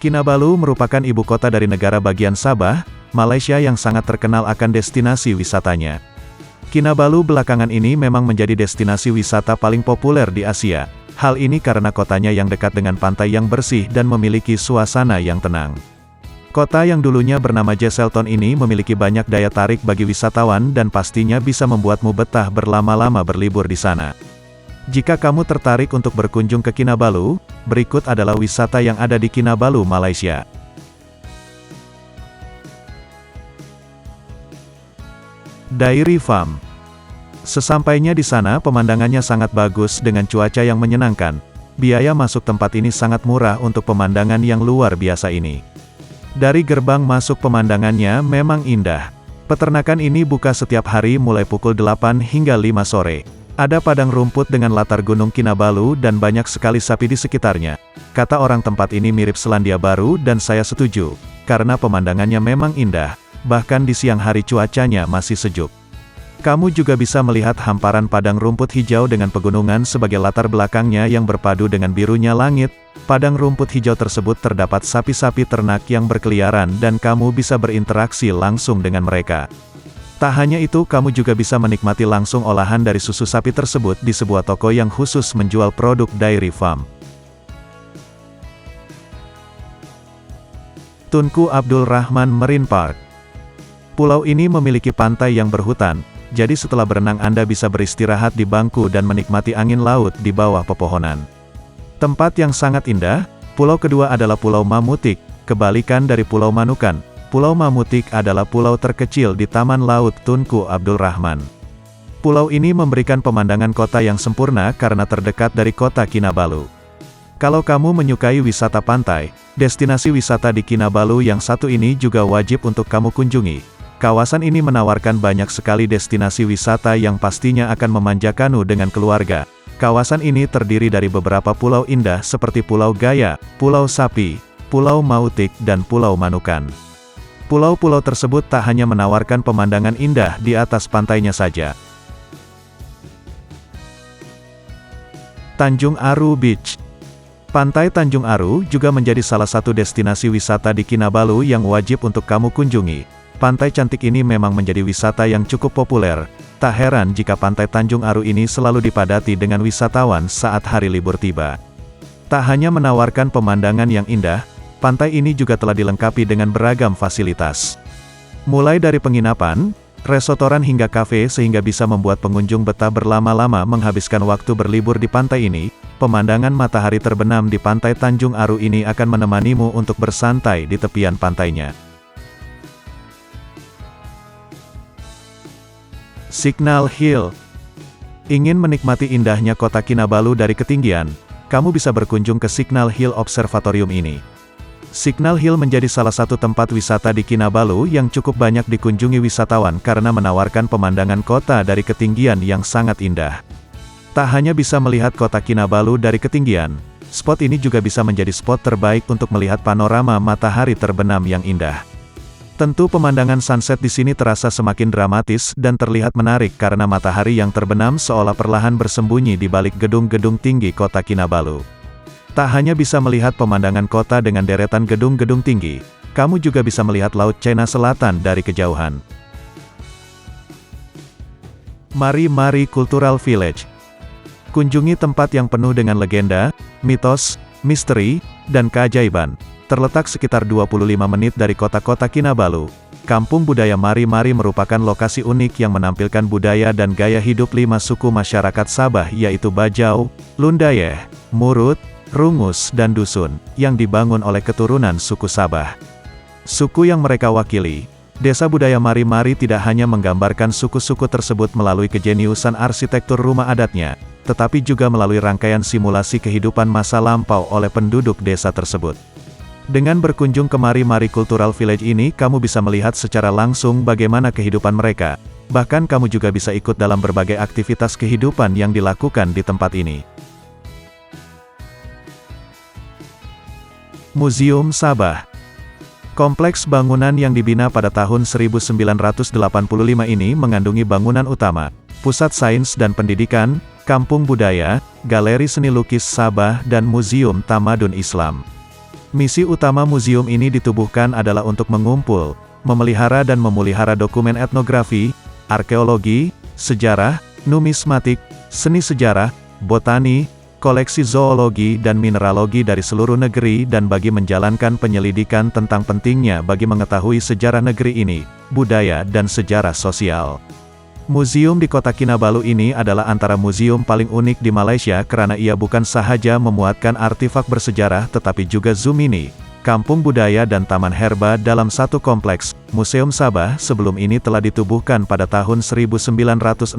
Kinabalu merupakan ibu kota dari negara bagian Sabah, Malaysia yang sangat terkenal akan destinasi wisatanya. Kinabalu belakangan ini memang menjadi destinasi wisata paling populer di Asia. Hal ini karena kotanya yang dekat dengan pantai yang bersih dan memiliki suasana yang tenang. Kota yang dulunya bernama Jesselton ini memiliki banyak daya tarik bagi wisatawan dan pastinya bisa membuatmu betah berlama-lama berlibur di sana. Jika kamu tertarik untuk berkunjung ke Kinabalu, berikut adalah wisata yang ada di Kinabalu, Malaysia. Dairy Farm. Sesampainya di sana pemandangannya sangat bagus dengan cuaca yang menyenangkan. Biaya masuk tempat ini sangat murah untuk pemandangan yang luar biasa ini. Dari gerbang masuk pemandangannya memang indah. Peternakan ini buka setiap hari mulai pukul 8 hingga 5 sore. Ada padang rumput dengan latar Gunung Kinabalu dan banyak sekali sapi di sekitarnya. Kata orang tempat ini mirip Selandia Baru dan saya setuju, karena pemandangannya memang indah, bahkan di siang hari cuacanya masih sejuk. Kamu juga bisa melihat hamparan padang rumput hijau dengan pegunungan sebagai latar belakangnya yang berpadu dengan birunya langit. Padang rumput hijau tersebut terdapat sapi-sapi ternak yang berkeliaran dan kamu bisa berinteraksi langsung dengan mereka. Tak hanya itu, kamu juga bisa menikmati langsung olahan dari susu sapi tersebut di sebuah toko yang khusus menjual produk Dairy Farm. Tunku Abdul Rahman Marine Park. Pulau ini memiliki pantai yang berhutan, jadi setelah berenang Anda bisa beristirahat di bangku dan menikmati angin laut di bawah pepohonan. Tempat yang sangat indah. Pulau kedua adalah Pulau Mamutik, kebalikan dari Pulau Manukan. Pulau Mamutik adalah pulau terkecil di Taman Laut Tunku Abdul Rahman. Pulau ini memberikan pemandangan kota yang sempurna karena terdekat dari kota Kinabalu. Kalau kamu menyukai wisata pantai, destinasi wisata di Kinabalu yang satu ini juga wajib untuk kamu kunjungi. Kawasan ini menawarkan banyak sekali destinasi wisata yang pastinya akan memanjakanmu dengan keluarga. Kawasan ini terdiri dari beberapa pulau indah seperti Pulau Gaya, Pulau Sapi, Pulau Mautik dan Pulau Manukan. Pulau-pulau tersebut tak hanya menawarkan pemandangan indah di atas pantainya saja. Tanjung Aru Beach. Pantai Tanjung Aru juga menjadi salah satu destinasi wisata di Kinabalu yang wajib untuk kamu kunjungi. Pantai cantik ini memang menjadi wisata yang cukup populer. Tak heran jika Pantai Tanjung Aru ini selalu dipadati dengan wisatawan saat hari libur tiba. Tak hanya menawarkan pemandangan yang indah, pantai ini juga telah dilengkapi dengan beragam fasilitas. Mulai dari penginapan, restoran hingga kafe sehingga bisa membuat pengunjung betah berlama-lama menghabiskan waktu berlibur di pantai ini. Pemandangan matahari terbenam di Pantai Tanjung Aru ini akan menemanimu untuk bersantai di tepian pantainya. Signal Hill. Ingin menikmati indahnya kota Kinabalu dari ketinggian? Kamu bisa berkunjung ke Signal Hill Observatorium ini. Signal Hill menjadi salah satu tempat wisata di Kinabalu yang cukup banyak dikunjungi wisatawan karena menawarkan pemandangan kota dari ketinggian yang sangat indah. Tak hanya bisa melihat kota Kinabalu dari ketinggian, spot ini juga bisa menjadi spot terbaik untuk melihat panorama matahari terbenam yang indah. Tentu pemandangan sunset di sini terasa semakin dramatis dan terlihat menarik karena matahari yang terbenam seolah perlahan bersembunyi di balik gedung-gedung tinggi kota Kinabalu. Tak hanya bisa melihat pemandangan kota dengan deretan gedung-gedung tinggi, kamu juga bisa melihat Laut Cina Selatan dari kejauhan. Mari Mari Cultural Village. Kunjungi tempat yang penuh dengan legenda, mitos, misteri, dan keajaiban. Terletak sekitar 25 menit dari kota-kota Kinabalu, Kampung Budaya Mari Mari merupakan lokasi unik yang menampilkan budaya dan gaya hidup 5 suku masyarakat Sabah yaitu Bajau, Lundayeh, Murut, Rungus dan Dusun, yang dibangun oleh keturunan suku Sabah. Suku yang mereka wakili, Desa Budaya Mari Mari tidak hanya menggambarkan suku-suku tersebut melalui kejeniusan arsitektur rumah adatnya, tetapi juga melalui rangkaian simulasi kehidupan masa lampau oleh penduduk desa tersebut. Dengan berkunjung ke Mari Mari Cultural Village ini, kamu bisa melihat secara langsung bagaimana kehidupan mereka. Bahkan kamu juga bisa ikut dalam berbagai aktivitas kehidupan yang dilakukan di tempat ini. Museum Sabah. Kompleks bangunan yang dibina pada tahun 1985 ini mengandungi bangunan utama, pusat sains dan pendidikan, kampung budaya, galeri seni lukis Sabah dan museum tamadun Islam. Misi utama museum ini ditubuhkan adalah untuk mengumpul, memelihara dan memelihara dokumen etnografi, arkeologi, sejarah, numismatik, seni sejarah, botani, koleksi zoologi dan mineralogi dari seluruh negeri dan bagi menjalankan penyelidikan tentang pentingnya bagi mengetahui sejarah negeri ini, budaya dan sejarah sosial. Museum di Kota Kinabalu ini adalah antara museum paling unik di Malaysia karena ia bukan sahaja memuatkan artefak bersejarah tetapi juga zoo mini, kampung budaya dan taman herba dalam satu kompleks. Museum Sabah sebelum ini telah ditubuhkan pada tahun 1965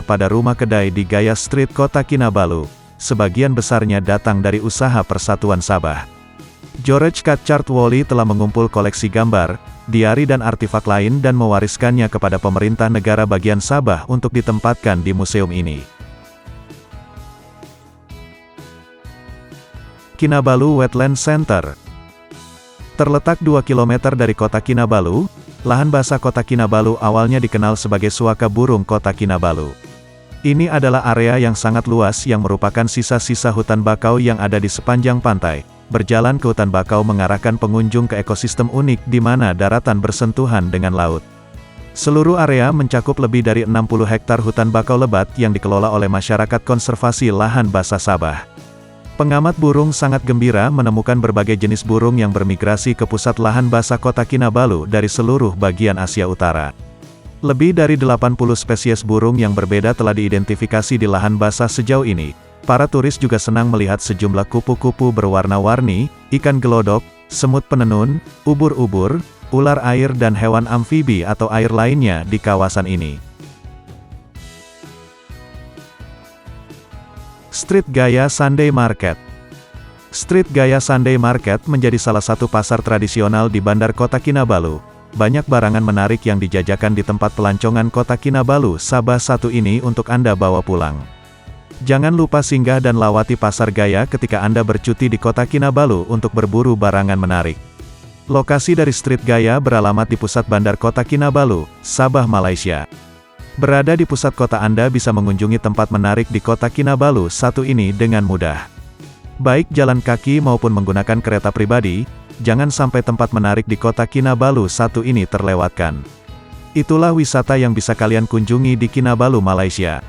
pada rumah kedai di Gaya Street Kota Kinabalu. Sebagian besarnya datang dari usaha Persatuan Sabah. George Catchard-Woolley telah mengumpul koleksi gambar, diari dan artefak lain dan mewariskannya kepada pemerintah negara bagian Sabah untuk ditempatkan di museum ini. Kinabalu Wetland Center terletak 2 km dari kota Kinabalu. Lahan basah kota Kinabalu awalnya dikenal sebagai Suaka Burung Kota Kinabalu. Ini adalah area yang sangat luas yang merupakan sisa-sisa hutan bakau yang ada di sepanjang pantai. Berjalan ke hutan bakau mengarahkan pengunjung ke ekosistem unik di mana daratan bersentuhan dengan laut. Seluruh area mencakup lebih dari 60 hektar hutan bakau lebat yang dikelola oleh masyarakat konservasi lahan basah Sabah. Pengamat burung sangat gembira menemukan berbagai jenis burung yang bermigrasi ke pusat lahan basah kota Kinabalu dari seluruh bagian Asia Utara. Lebih dari 80 spesies burung yang berbeda telah diidentifikasi di lahan basah sejauh ini. Para turis juga senang melihat sejumlah kupu-kupu berwarna-warni, ikan gelodok, semut penenun, ubur-ubur, ular air dan hewan amfibi atau air lainnya di kawasan ini. Street Gaya Sunday Market. Street Gaya Sunday Market menjadi salah satu pasar tradisional di bandar kota Kinabalu. Banyak barangan menarik yang dijajakan di tempat pelancongan kota Kinabalu, Sabah satu ini untuk Anda bawa pulang. Jangan lupa singgah dan lawati pasar Gaya ketika Anda bercuti di kota Kinabalu untuk berburu barangan menarik. Lokasi dari Street Gaya beralamat di pusat bandar kota Kinabalu, Sabah, Malaysia. Berada di pusat kota Anda bisa mengunjungi tempat menarik di kota Kinabalu satu ini dengan mudah. Baik jalan kaki maupun menggunakan kereta pribadi, jangan sampai tempat menarik di kota Kinabalu satu ini terlewatkan. Itulah wisata yang bisa kalian kunjungi di Kinabalu, Malaysia.